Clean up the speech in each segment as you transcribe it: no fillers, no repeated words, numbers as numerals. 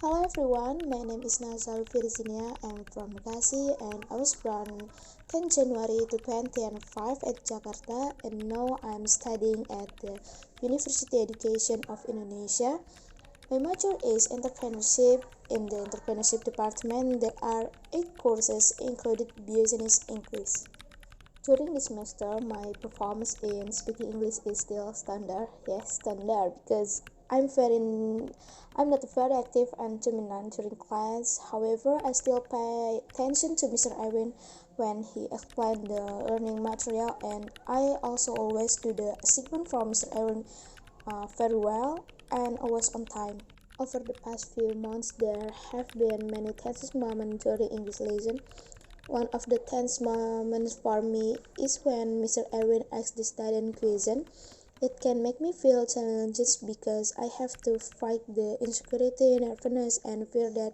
Hello everyone, my name is Nazala Ayu Virzinia. I'm from Bekasi and I was born 10 January 2005 at Jakarta, and now I'm studying at the University Education of Indonesia. My major is entrepreneurship. In the entrepreneurship department, there are 8 courses including business English. During this semester, my performance in speaking English is still standard. Yes, standard, because I'm not very active and dominant during class. However, I still pay attention to Mr. Erwin when he explained the learning material, and I also always do the assignment from Mr. Erwin very well and always on time. Over the past few months, there have been many tense moments during English lesson. One of the tense moments for me is when Mr. Erwin asks the student question. It can make me feel challenged because I have to fight the insecurity, nervousness, and fear that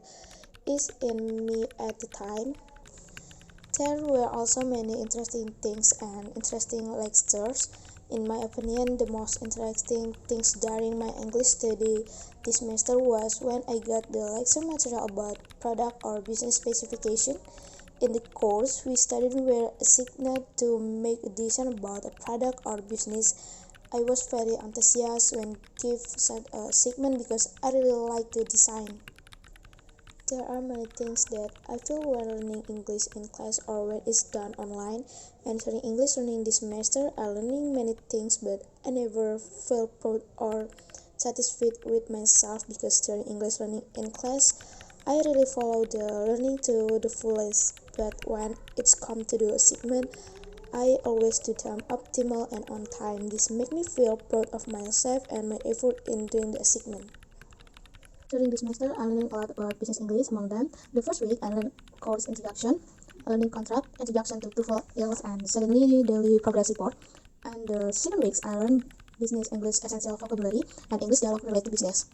is in me at the time. There were also many interesting things and interesting lectures. In my opinion, the most interesting things during my English study this semester was when I got the lecture material about product or business specification. In the course, we studied were assigned to make a decision about a product or business. I was very enthusiastic when give such a segment because I really like the design. There are many things that I feel when learning English in class or when it's done online. And during English learning this semester, I learning many things, but I never feel proud or satisfied with myself because during English learning in class, I really follow the learning to the fullest. But when it's come to the assignment, I always do them optimal and on time. This make me feel proud of myself and my effort in doing the assignment. During this semester, I learned a lot about business English. Among them, the first week I learned course introduction, learning contract, introduction to TOEFL, IELTS, and secondly daily progress report. And the second weeks I learned business English essential vocabulary and English dialogue related to business.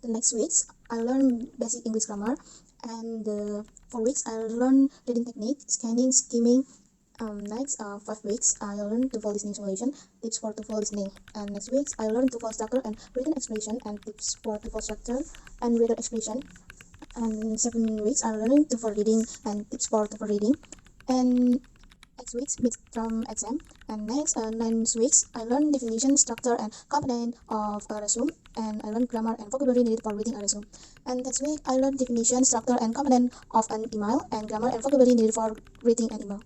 The next weeks I learned basic English grammar, and the 4 weeks I learned reading technique, scanning, skimming. Next 5 weeks I learned TOEFL listening simulation, tips for TOEFL listening, and next weeks I learned TOEFL structure and written expression and tips for TOEFL structure and written expression. And 7 weeks I learned TOEFL reading and tips for TOEFL reading, and 8 weeks midterm exam. And next 9 weeks I learned definition, structure, and component of a resume, and I learned grammar and vocabulary needed for writing a resume. And next week I learned definition, structure, and component of an email, and grammar and vocabulary needed for writing an email.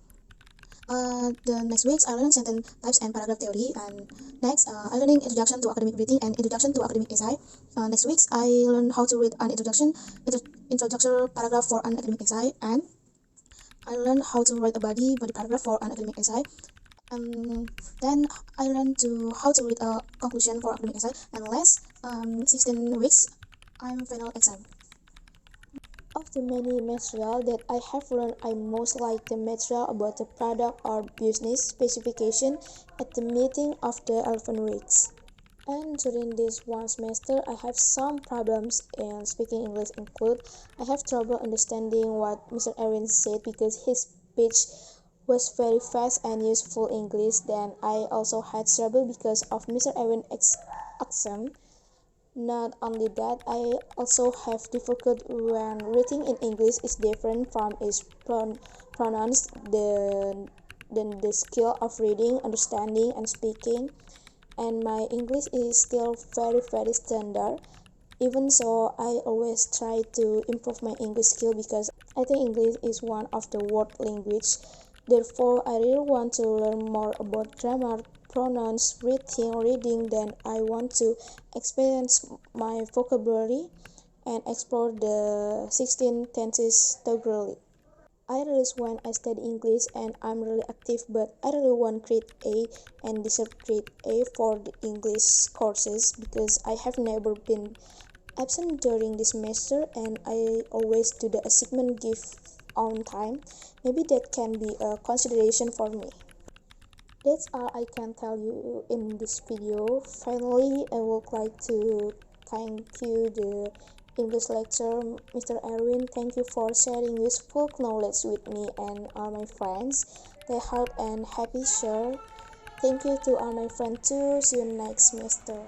The next weeks I learned sentence types and paragraph theory, and next I learning introduction to academic reading and introduction to academic essay. Next weeks I learned how to read an introduction paragraph for an academic essay, and I learned how to write a body paragraph for an academic essay. And then I learned how to read a conclusion for academic essay. And last 16 weeks I'm final exam. Of the many material that I have learned, I most like the material about the product or business specification at the meeting of the 11 weeks. And during this one semester, I have some problems in speaking English include I have trouble understanding what Mr. Erwin said because his speech was very fast and useful English. Then I also had trouble because of Mr. Erwin's accent. Not only that, I also have difficulty when reading in English is different from its pronouns. The skill of reading, understanding, and speaking, and my English is still very standard. Even so, I always try to improve my English skill because I think English is one of the world language. Therefore, I really want to learn more about grammar, pronouns, reading. Then I want to expand my vocabulary and explore the 16 tenses thoroughly. I realize when I study English and I'm really active, but I really want grade A and deserve grade A for the English courses because I have never been absent during this semester and I always do the assignment give on time. Maybe that can be a consideration for me. That's all I can tell you in this video. Finally, I would like to thank you the English lecturer, Mr. Erwin. Thank you for sharing useful knowledge with me and all my friends. Stay healthy and happy share. Thank you to all my friends too. See you next semester.